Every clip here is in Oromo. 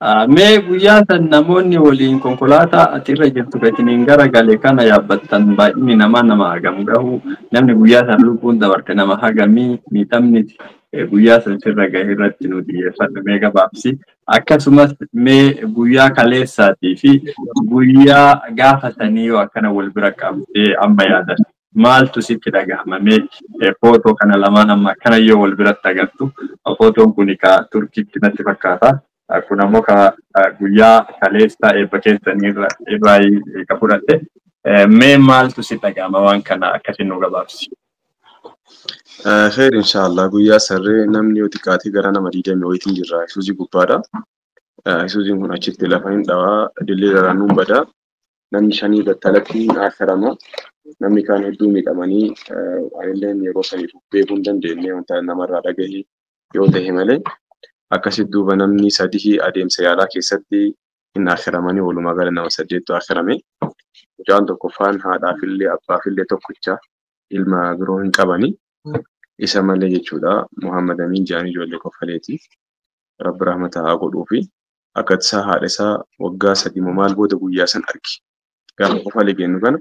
Mee guyyaa san namoonni waliin konkolaataa ati irra jirtu gatiniin garagale kana yaabbattan baay'inni nama hagam gahu namni guyyaa san lubbuun dabarte nama hagamii miidhamni guyyaa san sirra gahe irratti nu xiyyeeffadhu mee gabaabsi. Akkasumas mee guyyaa kaleessaatii fi guyyaa gaafa sanii yoo akkana wal bira qabdee amma yaadan maaltu sitti dhagahama mee footoo kana lamaan amma akkana yoo wal biratti agartu footoon kun ka Turkiitti natti fakkaata. Kun ammoo guyyaa kaleessaa eebba keessanii irraa ka fudhatte mee maaltu si dhagahama waan kana akkasiin nu gabaabsi. Khair inshallah guyyaa sarree namni yoo xiqqaate gara nama 20 wayitiin jirra Isuuzii gubbaadha. Isuuziin kun achitti lafa hin dhawaa dillee daraanuun bada namni 5 battalatti asharama namni kaan hedduu miidhamanii illeen yeroo saniif beekuu hin dandeenye wanta namarraa dhagahe yoo ta'e malee. Akkasitti duuba namni 3 adeemsa yaalaa keessatti hin akhiramanii walumaa gala nama 8tu akhirame. Mucaan tokkoffaan haadhaafillee abbaafillee tokkicha ilma biroo hin qabani. Isa malee jechuudha Muhammad Amin Jaanii ijoollee kofaleeti. Rabbi rahmata haa godhuufi akka isaa haadha isaa waggaa 3 maal booda guyyaa san argi. Gaafa kofalee kennu kana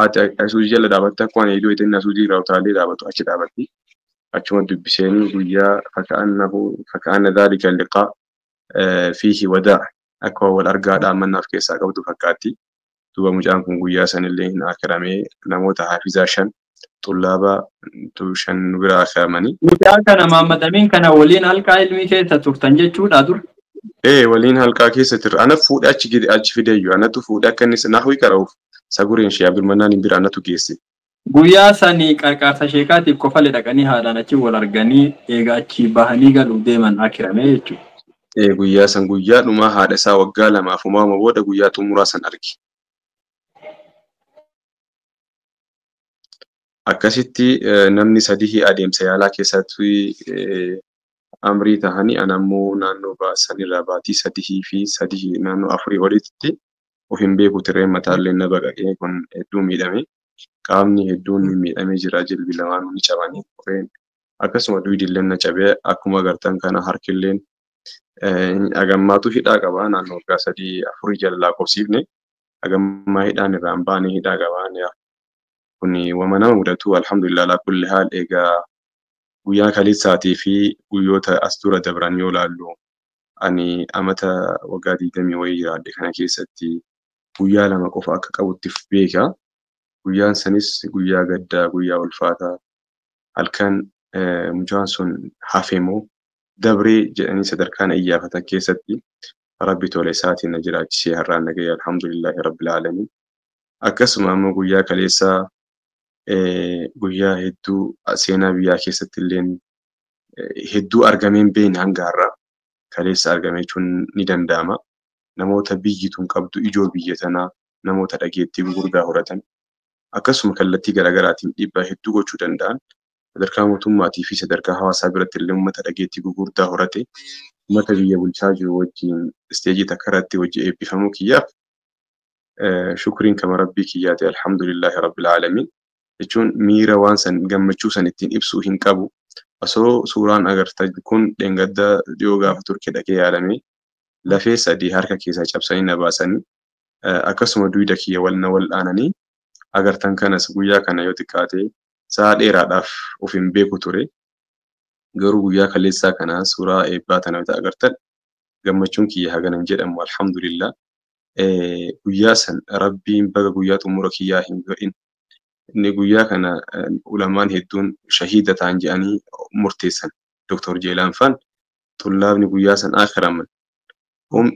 haati Isuuzii jala dhaabatte akkuma iddoo itti Isuuzii irraa utaalee dhaabatu achi dhaabatti. أشوف دبسيني ويا فكأن ذلك اللقاء فيه وداع أكوا والأرجاء دامنا في كيس أكوا فكاتي توبا مجانكم ويا سن اللي هنا أكرمي نموت حافظاشن طلابا توشن نقرأ خامني. مجان كان محمد أمين كان ولين هالكا علمي كي تتوقتنجي شو دادور؟ إيه ولين هالكا كي ستر أنا فود أشجع أشجع فيديو أنا تفود أكنس نحوي كروف سأقولين شيء عبد المنان بير أنا تجيسي. Guyyaa sanii qarqaarsa sheekaatiif qofalee dhaqanii haadhaan achi wal arganii egaa achi bahanii galuu deeman akirame jechuudha. Guyyaa san guyyaa dhumaa haadha isaa waggaa 2 uumama booda guyyaa xumuraa san argi. Akkasitti namni 3 adeemsa yaalaa keessatti amrii tahanii anammoo naannoo sanirraa baatii 3 fi 3 naannoo 4 olitti of hin beeku tiree mataallee na baqaqee kun hedduu miidhame. Qaamni hedduun miidhamee jira jilbi lamaan ni cabanii qoreen akkasuma duwidilleen na cabee akkuma agartan kana harkilleen agammaatu hidhaa qaba naannoo waggaa 3-4 jala lakkoofsifne agammaa hidhaan irraan baanee hidhaa qabaan kuni wama nama mudatu alhamdulillah ala kulli haal egaa guyyaa kaleessaatii fi guyyoota as dura dabran yoo laallu ani amata waggaa 20 wayii jiraadhe kana keessatti guyyaa 2 qofa akka qabuttiif beeka. Guyyaan sanis guyyaa gaddaa guyyaa ulfaataa halkan mucaan sun hafemoo dabree jedhanii sadarkaan iyyaafatan keessatti rabbi tole isaatiin na jiraachisee har'aan nagaya alhamdulillahi rabbil alamin. Akkasuma ammoo guyyaa kaleessaa guyyaa hedduu seenaa biyyaa keessatti illeen hedduu argameen beekne hanga har'aa kaleessa argame jechuun ni danda'ama. Namoota biyyi tun qabdu ijoo biyya tanaa namoota dhageettii gurguddaa horatan. Akkasuma kallattii garaagaraatiin dhiibbaa hedduu gochuu danda'an sadarkaa mootummaatii fi sadarkaa hawaasaa biratti illee uummata dhageettii gurguddaa horate uummata biyya bulchaa jiru wajjin isteejii takka irratti hojii eebbifamuu kiyyaaf shukriin kama rabbii kiyyaate alhamdulillahi rabbil alamin jechuun miira waan san gammachuu san ittiin ibsuu hin qabu osoo suuraan agartan kun dheengaddaa dhiyoo gaafa Turkii dhaqee yaalame lafee 3 harka keessaa cabsanii na baasanii akkasuma duyda kiyya wal dhaananii agartan kanas guyyaa kana yoo xiqqaate sa'a dheeraadhaaf of hin beeku ture garuu guyyaa kaleessaa kana suuraa eebbaa tana yoo agartan gammachuun kiyya haganan jedhamu alhamdulillah guyyaa san rabbiin baga guyyaa xumura kiyyaa hin godhin inni guyyaa kana ulamaan hedduun shahiida ta'an jedhanii murteessan Dr. Jeelaan Faan xullaabni guyyaa san akhiraman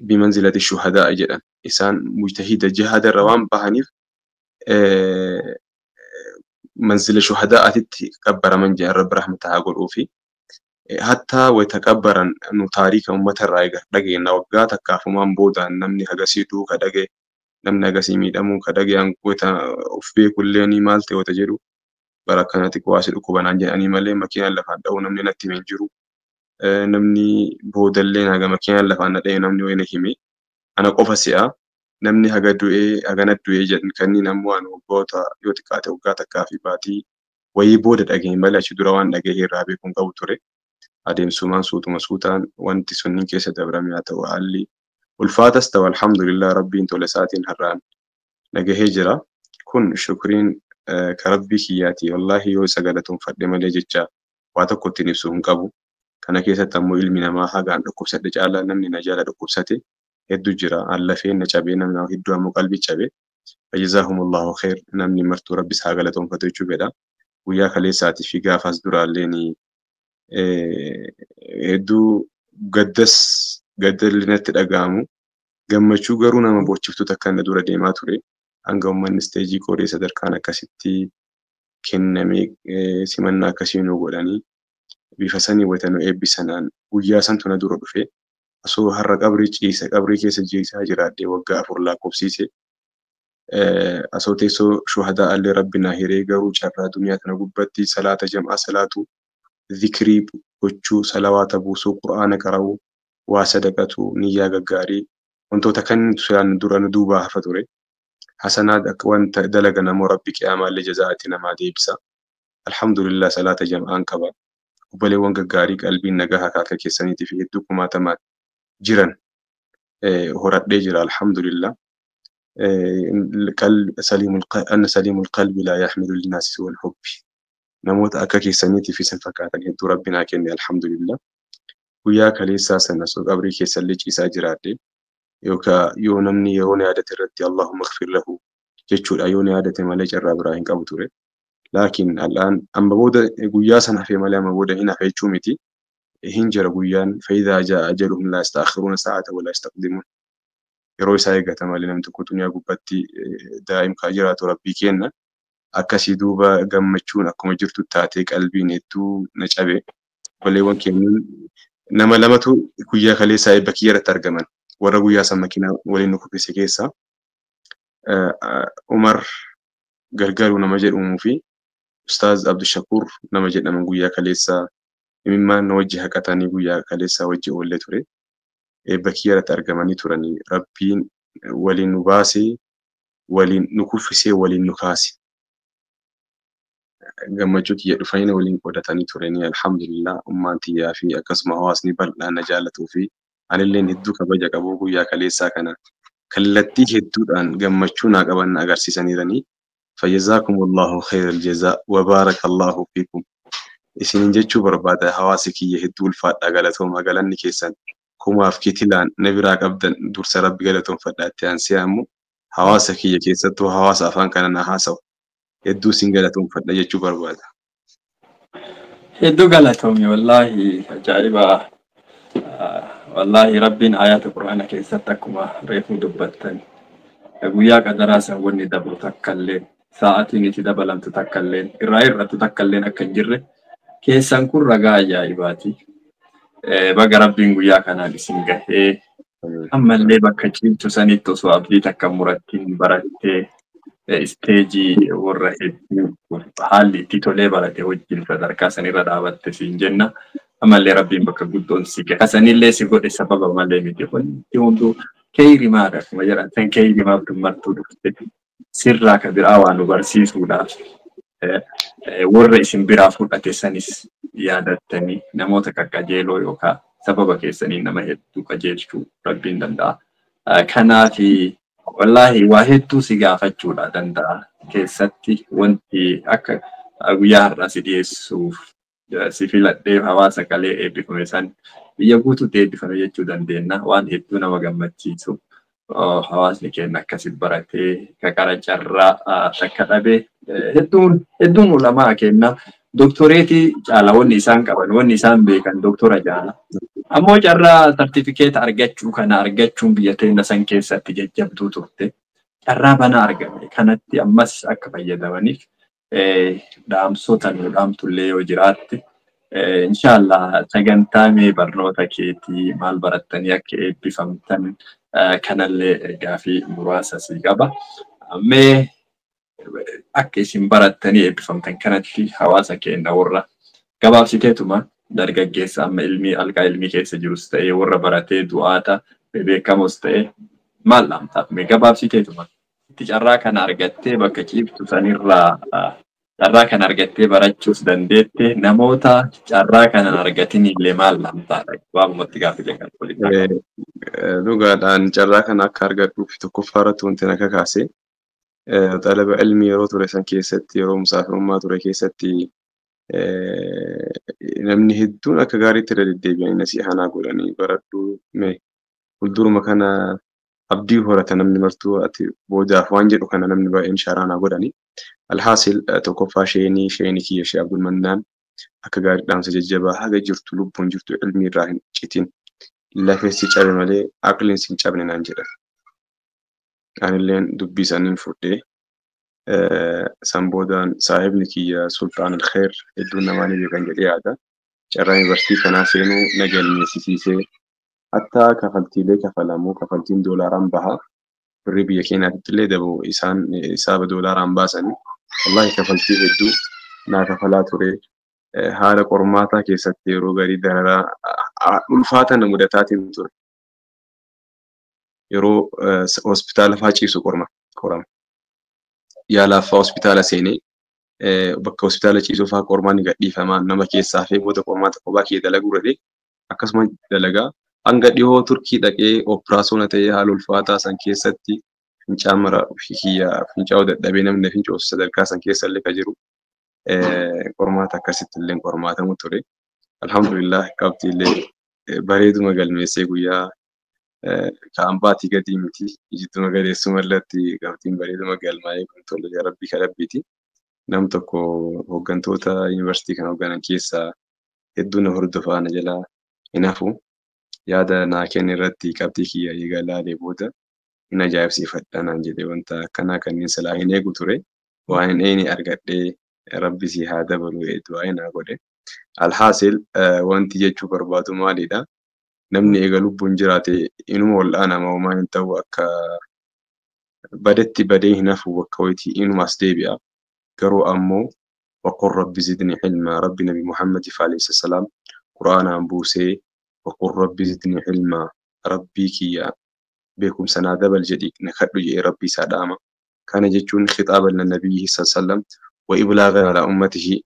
bimanzilati shuhadaa jedhan isaan mujtahida jihada rawaan bahaniif منزل شهداء تتكبر من جاء رب رحمته أقول في حتى ويتكبرن إنه تاريخ أمة الرائقة دقي نوقات كافو من بودا نمني هجسيتو كدقي نمني هجسيمي دمو كدقي أن كويتا أفبي كلني مالتي وتجرو بركانتك واسد أكوبان عنجي أني مالي مكيان لفان أو نمني نتي من جرو نمني بودا اللين هجا مكيان لفان ندي نمني وين همي أنا قفصيا namni haga du'ee haganat du'ee jedhan kanneen ammoo an waggoota yoo xiqqaate waggaa takkaa fi baatii wayii booda dhageen malee achi dura waan dhagee irraa beekuun qabu ture adeemsumaan suutuma suutaan wanti sunniin keessa dabrame haa ta'u haalli ulfaatas ta'u alhamdulillah rabbiin tola isaatiin har'aan nagahee jira. Kun shukriin ka rabbii kiyyaati. Wallahi yoo isa galatoonfadhe malee jecha waa tokko ittiin ibsu hin qabu. Kana keessatti ammoo ilmi namaa hagaan dhukkubsadhe caalaa namni na jala dhukkubsate hedduu jira. An lafeen na cabee namni hedduu ammoo qalbii cabee. Fayyizahumullahu khair namni martuu rabbi isaa galatoonfatu jechuu fedha. Guyyaa kaleessaatii fi gaafas duraalleen hedduu gaddalli natti dhaga'amu. Gammachuu garuu nama bochiftuutu akka inni dura deemaa ture. Hanga uummanni isteejii qoodee sadarkaan akkasitti kennamee simannaa akkasii nu godhanii bifa sanii watanuu eebbisanaan guyyaa santu na dura dhufe. Osoo har'a qabrii keessa ciisaa jiraadhee waggaa 4 lakkoofsiise. Osoo teessoo shuhadaa allee rabbi na hiree garuu carraa duniyaa tana gubbatti salaata jam'aa salaatu zikrii gochuu salawaata buusuu qura'aana qara'uu waa sadaqatu niyyaa gaggaarii wantoota kan suyaan dura nu duubaa hafa ture. Hasanaat akka wanta dalaga namoo rabbi qiyamaallee jazaa'atti namaa deebisa. Alhamdulillah salaata jam'aan qaba. Obboleewwan gaggaarii qalbiin nagaa akka keessaniitii fi hedduu kumaatamaa jiran horadhee jira alhamdulillah. أن سليم القلب لا يحمل للناس سوى الحب. نموت أكا كيسانيتي في سنفكاتا هدو ربنا كني الحمد لله. وياك ليسا سنسوك أبري كيسان ليج إسا جراتي. يوكا يونمني يوني عادة الردي اللهم اغفر له. جيتشول أيوني عادة ماليج الرابراهن كابتوري. لكن الآن أما بودا قياسا في مليا بودا هنا في جومتي هنجر قيان فإذا جاء أجلهم لا يستأخرون ساعة ولا يستقدمون. yeroo isaa eeggatamaa namni kutunyaa gubbatti daa'im kaa jiraatu rabbii kenna akkasii duuba gammachuun akkuma jirtu taatee qalbiin hedduu na cabe obboleewwan kennuun nama lamatu guyyaa kaleessaa eebba kiyyarratti argaman warra guyyaa san makiinaa waliin nu kuffise keessa Umar Gargaaruu nama jedhamuu fi Ustaaz Abdushakuur nama jedhaman guyyaa kaleessaa imimmaan na wajji haqatanii guyyaa kaleessaa wajji oollee ture. Bakkiirratti argamanii turanii rabbiin waliin nu baasee waliin nu kuffisee waliin nu kaase gammachuu kiyya dhufanii waliin qoodatanii turanii alhamdulillah ummaan tiyyaa fi akkasuma hawaasni bal'aan na jaalatuu fi anilleen hedduu kabaja qabu guyyaa kaleessaa kana kallattii hedduudhaan gammachuu naa qaban agarsiisaniiranii fayyazaakumullahu khairal jazaa wa baarakallahu fiikum isinin jechuu barbaada hawaasi kiyya hedduu ulfaadhaa galatooma galanni keessan kumaaf kitilaan nabiraa qabdan dursa rabbi galatoonfadhaatti aansee ammoo hawaasa kiyya keessattuu hawaasa afaan kana na haasawu hedduu sin galatoonfadha jechuu barbaada. Hedduu galatoomi wallahi ajaa'iba. Wallahi rabbiin ayata quraana keessatti akkuma reefuu dubbattan guyyaa qadaraa san wanni dabru takkallee sa'aatiin itti dabalamtu takkallee irraa irrattu takkallee akka hin jirre keessan kun ragaa ajaa'ibaati. Baga rabbiin guyyaa kanaan isin gahee ammallee bakka ciimtu sanitti osoo abdii takka murattiin barattee isteejii warra hedduu haalli itti tolee barate wajjin sadarkaa sanirra dhaabatte siin jenna. Ammallee rabbiin bakka guddoon si gahe. Kasanillee si godhe sababa malee miti. Wanti hunduu keeyrimaadha. Kuma jedhan keeyrimaaf dummartuu dhufte sirraa ka biraa waan nu barsiisuudhaaf warra isin biraa fudhate sanis yaadattanii namoota qaqqajeeloo yookaan sababa keessanii nama hedduu qajeelchuu rabbiin danda'a. Kanaafi wallahi waa hedduu si gaafachuudha danda'a. Keessatti wanti akka guyyaa har'aa si dhiyeessuuf si filadhee hawaasa kalee eebbifame san biyya guutuutti eebbifame jechuu dandeenya. Waan hedduu nama gammachiisu hawaasni keenya akkasi baratee kakara carraa takka dhabee hedduun ulamaa keenya doktoreetii caala wanni isaan qaban wanni isaan beekan doktora jaala. Ammoo carraa sartifikeeta argachuu kana argachuun biyya teenya san keessatti jajjabduu turte. Carraa bana argame kanatti ammas akka fayyadamaniif dhaamsota nu dhaamtullee yoo jiraatte inshallah sagantaa mee barnoota keetii maal barattanii akka eebbifamtan kanallee gaafii muraasa si qaba. Mee akka isin barattanii eebbifamtan kanatti hawaasa keenya warra gabaabsiteetuma dargaggeessa amma alqaa ilmii keessa jirus ta'ee warra baratee du'aata beekamus ta'ee maal dhaamtaaf mee gabaabsiteetuma itti carraa kana argattee bakka ciibtu sanirraa carraa kan argattee barachuus dandeette namoota carraa kanan argatin illee maal lamtaadha waamumatti gaaffilee kan walitti dhugaadhaan carraa kana akka argadhuuf tokkoffaa irratti wanti na kakaase xalaba ilmi yeroo ture san keessatti yeroo musaafirummaa ture keessatti namni hedduun akka gaariitti irra deddeebi'anii nasiihanaa godhanii baradhuu fuulduruma kana abdii horata namni martuu ati boodaaf waan jedhu kana namni baay'een sharaanaa godhanii alhaasil tokkoffaa sheenii kiyya shee Abdul Mannaan akka gaarii dhaamsa jajjabaa haga jirtu lubbuun jirtu ilmi irraa hin citin lafeessi cabe malee aqliin sin cabne naan jedhan. Anilleen dubbii isaaniin fudhee san boodaan saahibni kiyya Sultaan Alkheer hedduun namaanii beekan jedhee yaada. Carraa yuunivarsiitii kanaa seenuu na galmeessisiisee hatta kafaltiilee kafalamuu kafaltiin doolaaraan bahaa birrii biyya keenyaatti illee daboo isaan hisaaba doolaaraan baasanii wallahi kafaltii hedduu naa kafalaa ture. Haala qormaataa keessatti yeroo garii dararaa ulfaata na mudataatiin ture. Yeroo hospitaala faaciisu qorama. Yaalaaf hospitaala seenee bakka hospitaala ciisuu fa'aa qormaan gadhiifamaan nama keessaa fi booda qormaata kophaa kee dalaguu irratti akkasuma dalagaa hanga dhihoo Turkii dhaqee operaasyoona ta'ee haala ulfaataa san keessatti fincaan mara fincaa'uu dadhabee namni fincoosu sadarkaa san keessa illee ka jiru qormaata akkasitti illee qormaatamu ture. Alhamdulillah qabxiillee bareeduma galmeessee guyyaa kan baatii gadi miti ijittuma galeessu mallatti qabxiin bareeduma galmaa'ee kun tolle rabbii kadhabbiiti. Nam tokko hooggantoota yuunivarsiitii kan hoogganan keessaa hedduu na hordofaa na jalaa hin hafu. Yaada naa kenne irratti qabxii kiyya eegalaalee booda hin ajaa'ibsiifadha naan jedhee wanta akkanaa kanneen silaa hin eegu ture. Waan hin eegne argadhee rabbi si haa dabalu du'aa naa godhe. Alhaasil wanti jechuu barbaadu maalidha? Namni eega lubbuun jiraate inuma wal'aanama homaa hin ta'u akka badetti badee hin hafu bakka wayitii inumaas deebi'a. Garuu ammoo waqul rabbi zidni ilmaa rabbi nabi Muhammad alayhi salaam quraanaan buusee waqul rabbi zidni ilmaa rabbii kiyya beekumsa naa dabal jedhi na kadhu jedhee rabbii isaa dhaama. Kana jechuun khixaaban nabiyyi sallam wa iblaagan ala ummatihi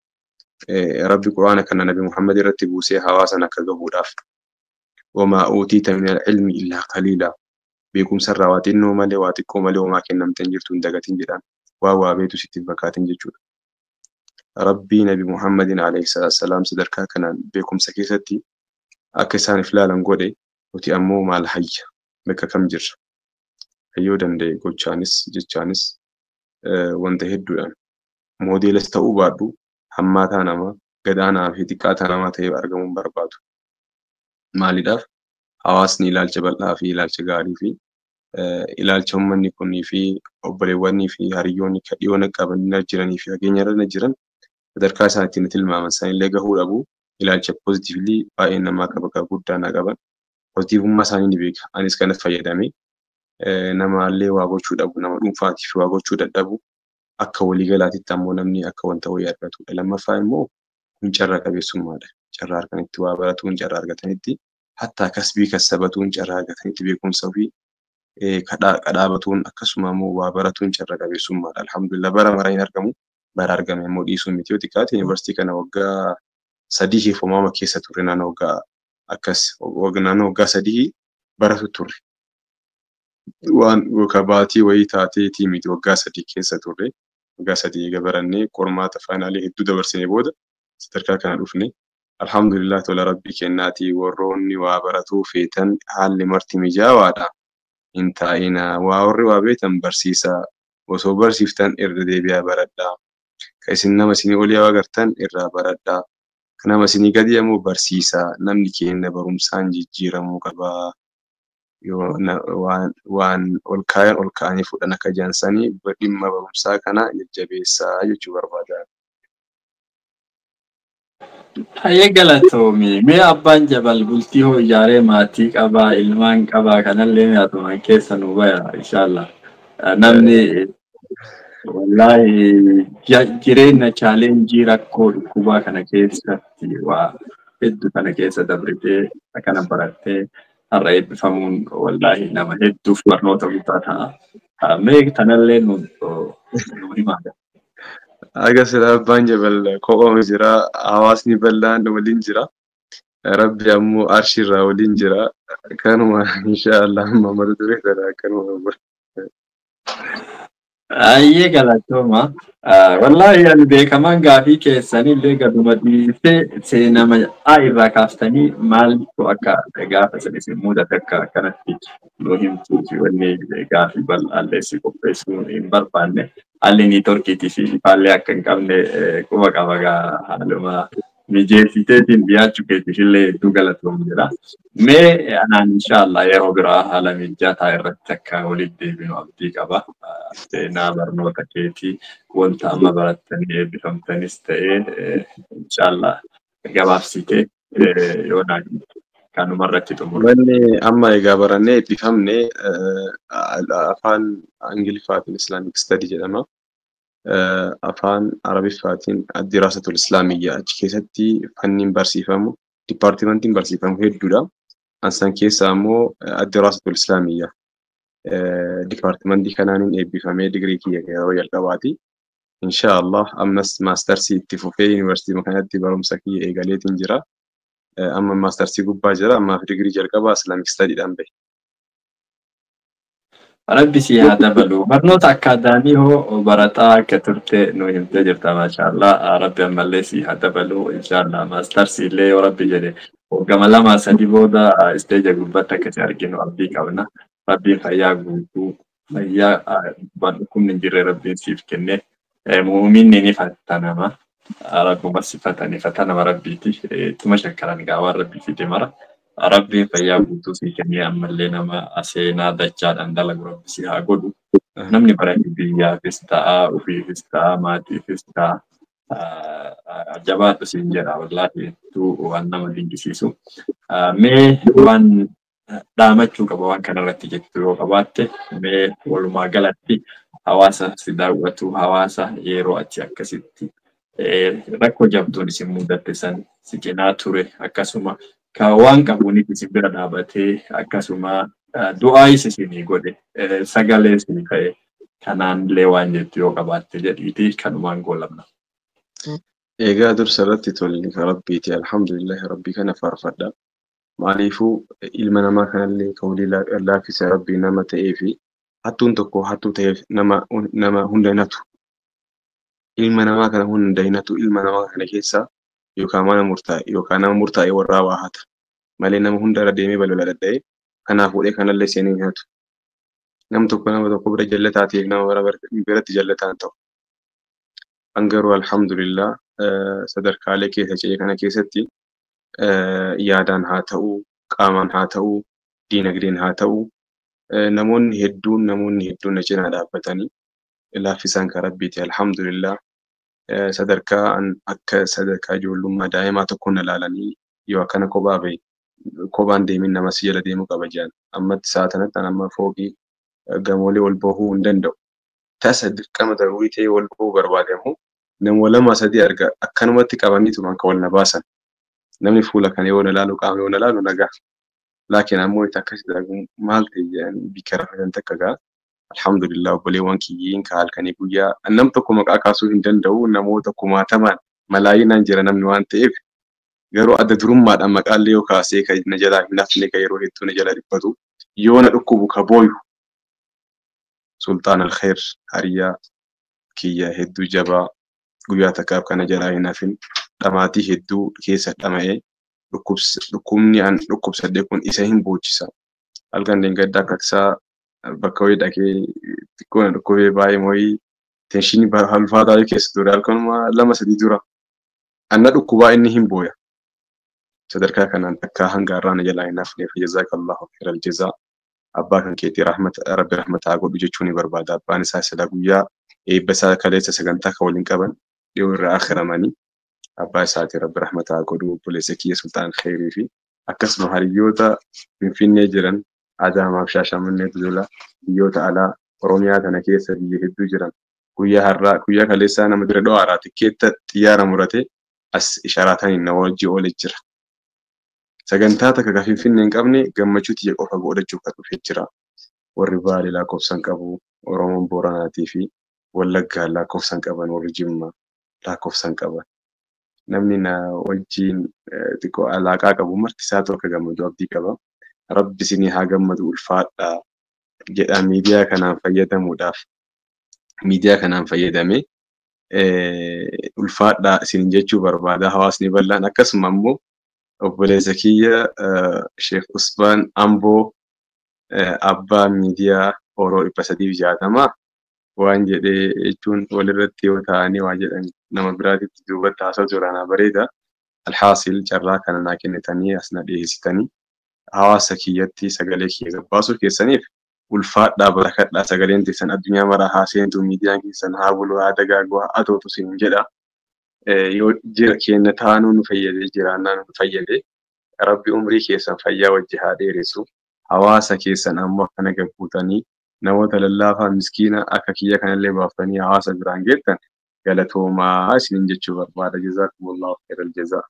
rabbi quraana kana nabi Muhammad irratti buusee hawaasan akka gahuudhaaf. وما أوتيت من العلم إلا قليلا بيكم سر واتنو مالي واتكو مالي وما كنا متنجرتون دقاتين جدان وابيتو ستين بكاتين ججود ربي نبي محمد عليه الصلاة والسلام صدركا كان بيكم سكيستي أكسان فلالا نقودي وتي أمو مع الحي بكا كم جر أيودن دي قد شانس جد شانس وانتهدو يعني موديل استوو بادو حماتانا ما قدانا في تكاتانا ما تهيب أرقمون بربادو maaliidhaaf hawaasni ilaalcha bal'aa fi ilaalcha gaarii fi ilaalcha uummanni kunii fi obboleewwanii fi hariyyoonni kadhiyoona qaban jiranii fi fageenya irra jiran sadarkaa isaan ittiin tilmaaman isaanillee gahuu dhabu ilaalcha pozitiivlii baay'ee namaa qaba guddaa na qaban pozitiivummaa isaanii ni beeka anis kanas fayyadame namaallee waa gochuu dhabu nama dhuunfaatiif waa gochuu dadhabu akka waliigalaatitti ammoo namni akka wanta wayii argatudha. Lammaffaa immoo kun carraa qabeessummaadha. Carraa argatanitti waa baratuun carraa argatanitti hatta kasbii kassabatuun carraa argatanitti beekumsa ofii kadhaabatuun akkasuma immoo waa baratuun carraa qabeessummaadha. Alhamdulillah bara mara hin argamu bara argame immoo dhiisuun miti yoo xiqqaate yuunivarsiitii kana waggaa 3 hiifomaama keessa turre naannoo waggaa akkas naannoo waggaa 3 baratu turre. Waan baatii wayii taateetii miti waggaa 3 keessa turre waggaa 3 eega barannee qormaata faayinaalii hedduu dabarsinee booda sadarkaa kana dhufne. Alhamdulillah tola rabbi kennaatii warroonni waa baratuu feetan haalli marti mijaawaadha. Hin taa'ina waa warri waa beetan barsiisaa osoo barsiiftan irra deebi'aa baradhaa. Ka isin nama isinii olii waa gartan irraa baradhaa. Ka nama isinii gadi ammoo barsiisaa namni kenna barumsaan jijjiiramuu qabaa. Waan ol kaayan ol kaa'anii fudhan akka jaansanii dhimma barumsaa kana jajjabeessaa jechuu barbaada. Hayyee galatoomii mee abbaan jabal bultii hoo ijaaree maatii qabaa ilmaan qabaa kanallee mi'aatumaan keessa nu baya inshallah. Namni wallahi jireenya chaalenjii rakkoo dhukkubaa kana keessatti waa hedduu kana keessa dabritee akkana barattee har'a eebbifamuun wallahi nama hedduuf barnoota guddaa ta'a. Mee kanallee nu himaa. Aga sila abbaan jabal kophama jira, hawaasni bal'aan waliin jira. Rabbi ammoo arshirraa waliin jira. Kanuma inshaallah amma mata duree sana kanuma gurra. Ayyee galatooma. Wallaahi ani beekamaan gaafii keessanillee gaduma dhiisee seenama irraa kaaftanii maaltu akka gaafa sana isin mudate akka kanatti nu himtuufi wanni gaafii bal'aallee si qopheessuu hin barbaanne haalli ni torkiitii fi ifaallee akka hin qabne quba qaba haaluma mijeessiteetiin dhiyaachuu keetiifillee hedduu galatoomu jedha. Mee anaan inshaallah yeroo biraa haala mijataa irratti akka walitti deebinu abdii qaba. Seenaa barnoota keetii wanta amma barattanii eebbifamtanis ta'ee inshaallah gabaabsitee yoonaan kanuma irratti xumura. Wanni amma egaa barannee eebbifamne afaan Ingiliffaatiin Islamic Study jedhama. Afaan Arabiffaatiin Diraasatul Islaamiyyaa achi keessatti fanniin barsiifamu, dipaartimentiin barsiifamu hedduudha. Ansan keessaa immoo Diraasatul Islaamiyyaa. Dipaartimentii kanaan eebbifamee digirii kiyya yeroo jalqabaati. Inshaallah ammas maastarsii itti fufee yuunivarsiitii kanatti barumsa kiyya eegaleetiin jira. Amma maastarsii gubbaa jira. Ammaaf digirii jalqabaa Islamic Studyidhaan bahe. Rabbi si haa dabalu. Barnoota akkaadaamii hoo barataa akka turte nu himtee jirta maashaallah. Rabbi ammallee si haa dabalu inshaallah. Maastarsii illee yoo Rabbi jedhe hoggama lama sadii booda isteeja gubbatti akkasi arginu abdii qabna. Rabbiin fayyaa guutuu fayyaa dhukkubni hin jirre Rabbiin siif kenne. Muuminni ni fattanama. Rabbuma sifatanii fattanama Rabbiiti. Ittuma shakkaran gaawaan Rabbii fide mara. Rabbiin fayyaa guutuu si kennee ammallee nama seenaa dachaadhaan dalagu Rabbi si haa godhu. Namni barate biyyaafis ta'a, ofiifis ta'a, maatiifis ta'a. Jabaatu siin jedha wallaahi hedduu waan nama dinqisiisu. Mee waan dhaamachuu qaba waan kanarratti jettu yoo qabaatte mee walumaa galatti hawaasa si daawwatu hawaasa yeroo achi akkasitti rakkoo jabduun isin mudatte san si cinaa ture akkasuma ka waan qabuunif isin bira dhaabatee akkasuma du'aa isinii godhe sagalee isin ka'e kanaan illee waan jettu yoo qabaatte jedhiiti kanumaan goolabna. Egaa dursa irratti tolni rabbiiti alhamdulillahi rabbii kana faarfadha. Maaliifuu ilma namaa kanallee kawulii laaffisa rabbii nama ta'ee fi hattuun tokko hattuu ta'eef nama hunda hinatu. Ilma namaa kana hunda hinatu ilma namaa kana keessa yookaan mana murtaa'e yookaan nama murtaa'e warraa waa hata. Malee nama hunda irra deemee balbala dadha'ee kanaaf fuudhee kanallee seenee hinatu. Nama tokko bira jallataa ta'eef nama biratti jallataan ta'u. Angaruu alhamdulillah sadarkaalee keessa ce'ee kana keessatti yaadaan haa ta'u, qaamaan haa ta'u, diinagdeen haa ta'u, namoonni hedduun na cinaa dhaabbatanii laaffisaan kan rabbiiti alhamdulillah sadarkaa akka sadarkaa ijoollummaa daa'imaa tokkoon ilaalanii yoo akkana kophaan deemin namas jala deemuu qaba jedhan. Ammatti sa'a kanatti amma fooqii gamoolee ol bahuu hin danda'u. Tasa dirqama daruurii ta'ee ol bahuu barbaadamu nama lama sadii arga akkanumatti qabaniitu akka wal na baasan. Namni fuula kan yoo ilaalu qaama yoo ilaalu nagaa. Laakiin ammoo itti akkasitti maal ta'e bikka rafatan takka gaa. Alhamdulillah obboleewwan kiyyiin ka halkanii guyyaa nam tokko maqaa kaasuu hin danda'u namoota kumaatamaan malaayinaan jira namni waan ta'eef garuu adda durummaadhaan maqaallee yoo kaasee kan na jalaa hin hafne kan yeroo hedduu na jala dhibbatu yoo na dhukkubu ka booyu sultaan alkheer hariyaa kiyya hedduu jabaa guyyaa takkaaf kana jalaa hin hafin dhamaatii hedduu keessa dhama'ee dhukkubni an dhukkubsadhe kun isa hin boochisa. Halkan deengaddaa kaksaa bakka wayii dhaqee xiqqoon dhukkubee baay'ee mooyii tenshinii ulfaataa keessa ture halkanuma lama sadii dura. Anna dhukkubaa inni hin booya. Sadarkaa kanaan takkaa hanga har'aa na jalaa hin hafneef jazaakallahu khairal jazaa. Abbaa kan keetii rabbi rahmataa godhu jechuun ni barbaada. Abbaan isaa sila guyyaa eebba isaa kaleessa sagantaa kan waliin qaban dhiyoo irraa akhiramanii. Abbaa isaatii rabbi rahmataa godhu obboleessa kiyya sultaan khairii fi akkasuma hariyyoota Finfinnee jiran Adaamaaf Shaashamanneetu jira biyyoota alaa Oromiyaa kana keessa biyya hedduu jiran guyyaa kaleessaa nama bira dho'aaraa tikkeetta xiyyaara murate as isharaatanii na wajji oole jira. Sagantaa takka Finfinnee hin qabne gammachuu tiyya qofa godhachuuf kan dhufee jira. Warri Baalee lakkoofsan qabu Oromoon Booranaatii fi Wallaggaa lakkoofsan qaban warri Jimmaa lakkoofsan qaban. Namni na wajjin xiqqoo alaaqaa qabu marti isaa tokko gammadu abdii qaba. Rabbi isinii haa gammadu ulfaadhaa jedha miidiyaa kanaan fayyadamuudhaaf. Miidiyaa kanaan fayyadamee ulfaadhaa isin jechuu barbaada hawaasni bal'aan akkasuma immoo obboleessa kiyya Sheekh Usmaan Amboo abbaa miidiyaa Oroo 360 waan jedhee jechuun walirratti yoo ta'anii waa jedhan nama biraatitti duubatti haasa'u jiraanaa bareeda. Alhaasil carraa kana naa kennitanii as na dhiyeessitanii hawaasa kiyyatti sagalee kiyya gabbaasuu keessaniif ulfaadhaa barakadhaa sagaleen teessan addunyaa maraa haa seentu miidiyaan keessan haa bulu haa dagaagu haa atootu siin jedha. Yoo jira keenya taanuu nu fayyadee jiraannaa nu fayyadee Rabbi umrii keessan fayyaa wajji haa dheeressu. Hawaasa keessan ammoo akkana gabbuutanii namoota lallaafaa miskiina akka kiyya kanallee baaftanii hawaasa biraan geettan galatoomaa isiniin jechuu barbaada. Jazaakumullaahu khairal jazaa.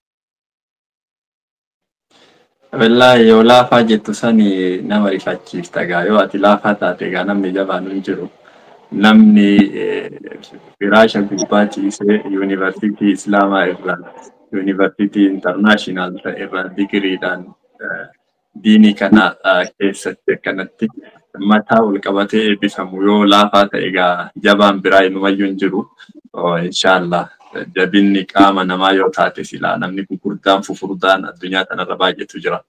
Wallahi yoo laafaa jettu sani nama rifachiifta gaa yoo ati laafaa taate gaa namni jabaan hin jiru. Namni firaasha gubbaa ciisee yuunivarsiitii Islaamaa irraa yuunivarsiitii intarnaashinaal irraa digiriidhaan diinii kana keessatti akkanatti mataa ol qabatee eebbifamu yoo laafaa ta'e egaa jabaan biraa inumayyuu hin jiru. Inshaallah jabinni qaama namaa yoo taate silaa namni gurguddaan fufurdaan addunyaa kanarra baay'eetu jira.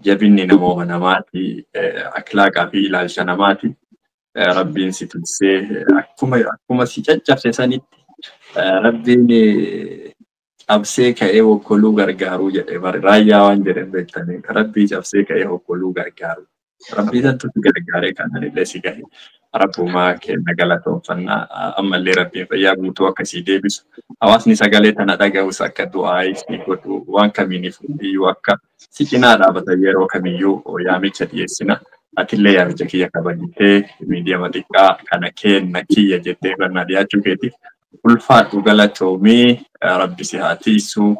Jabinni namooma namaati, akhlaaqaa fi ilaalcha namaati. Rabbiin si tursee akkuma si caccabse sanitti Rabbiin cabsee ka'ee hokkoluu gargaaruu jedhe raayyaa waan jedhan beektanii Rabbii cabsee ka'ee hokkoluu gargaaru. Rabbii santu gargaaree kananillee si gahe. Rabbumaa kenna galatoonfannaa ammallee Rabbiin fayyaa guutuu akkasii deebisu. Hawaasni sagalee tana dhaga'us akka du'aa si godhu waan kamiiniif hundiyyuu akka si cinaa dhaabatan yeroo kamiyyuu yaamicha dhiyeessina. Atillee yaamicha kiyya kabajitee miidiyaa xiqqaa kana kenna kiyya jettee bannaa dhiyaachuu keetiif ulfaadhu galatoomii Rabbi si haa tiisu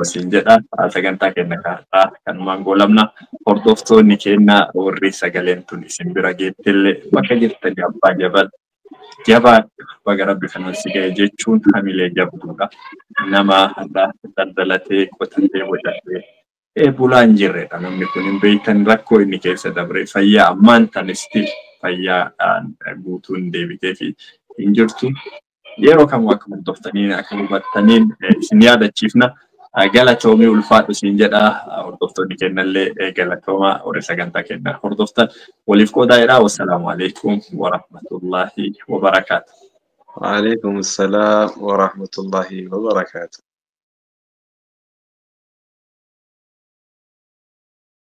siin jedha. Sagantaa kenna kaadhaa kanumaan goolabna. Hordoftoonni kenna warri sagaleen tun isin bira geettillee bakka jirtanii abbaa jabaa baga Rabbi kanan si gahe jechuun hamilee jabduudha. Nama daldalatee qotatee hojjatee bulaan jirredha. Namni kun hin beektan rakkoo inni keessa dabre fayyaa ammaan tanisti fayyaa guutuun deebitee fi hin jirtu. Yeroo kamuu akka hordoftanii akka hubattaniin isin yaadachiifna. Galatoomii ulfaadhu siin jedha. Hordoftoonni kennallee galatoomaa warri sagantaa kenna hordoftan waliif qoodaa'edha. Wassalaamu alaikum wa rahmatullahi wa barakaatuh. Wa alaikum assalam wa rahmatullahi wa barakaatuh.